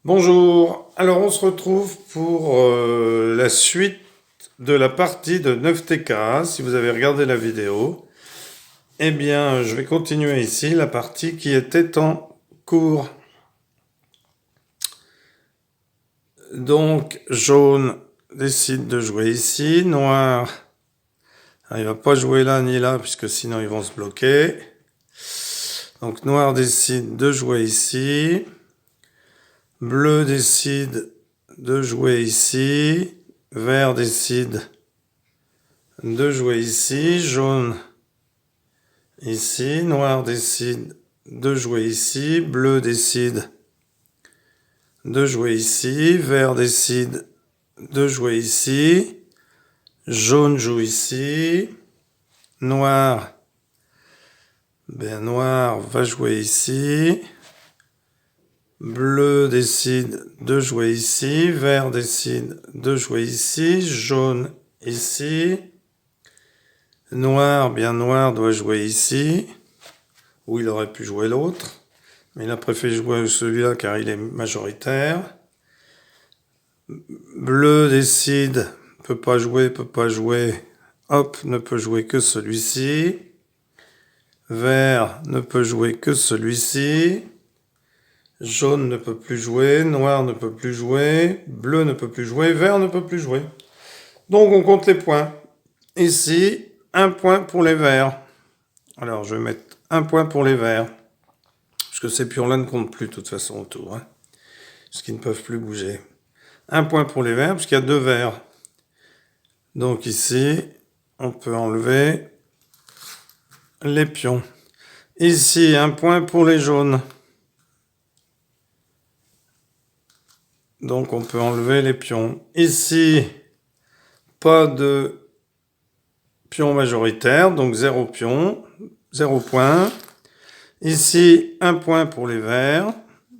Bonjour, alors on se retrouve pour la suite de la partie de 9TK. Si vous avez regardé la vidéo, eh bien je vais continuer ici la partie qui était en cours. Donc jaune décide de jouer ici, noir, il va pas jouer là ni là puisque sinon ils vont se bloquer. Donc noir décide de jouer ici. Bleu décide de jouer ici. Vert décide de jouer ici. Jaune ici. Noir décide de jouer ici. Bleu décide de jouer ici. Vert décide de jouer ici. Jaune joue ici. Noir, noir va jouer ici. Bleu décide de jouer ici, vert décide de jouer ici, jaune ici, noir, noir doit jouer ici, ou il aurait pu jouer l'autre, mais il a préféré jouer celui-là car il est majoritaire. Bleu décide, peut pas jouer, hop, ne peut jouer que celui-ci. Vert ne peut jouer que celui-ci. Jaune ne peut plus jouer, noir ne peut plus jouer, bleu ne peut plus jouer, vert ne peut plus jouer. Donc on compte les points. Ici, un point pour les verts. Alors je vais mettre un point pour les verts. Parce que ces pions-là ne comptent plus de toute façon autour. Parce qu'ils ne peuvent plus bouger. Un point pour les verts, parce qu'il y a deux verts. Donc ici, on peut enlever les pions. Ici, un point pour les jaunes. Donc on peut enlever les pions. Ici, pas de pion majoritaire, donc 0 pion, 0 point. Ici, un point pour les verts,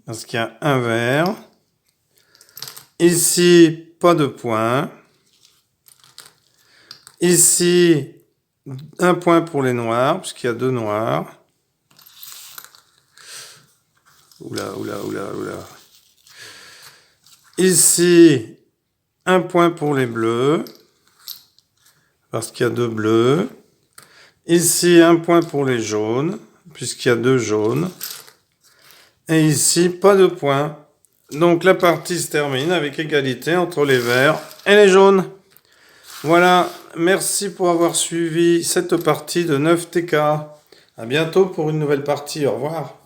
parce qu'il y a un vert. Ici, pas de point. Ici, un point pour les noirs, puisqu'il y a deux noirs. Oula. Ici, un point pour les bleus, parce qu'il y a deux bleus. Ici, un point pour les jaunes, puisqu'il y a deux jaunes. Et ici, pas de point. Donc la partie se termine avec égalité entre les verts et les jaunes. Voilà, merci pour avoir suivi cette partie de 9TK. À bientôt pour une nouvelle partie, au revoir.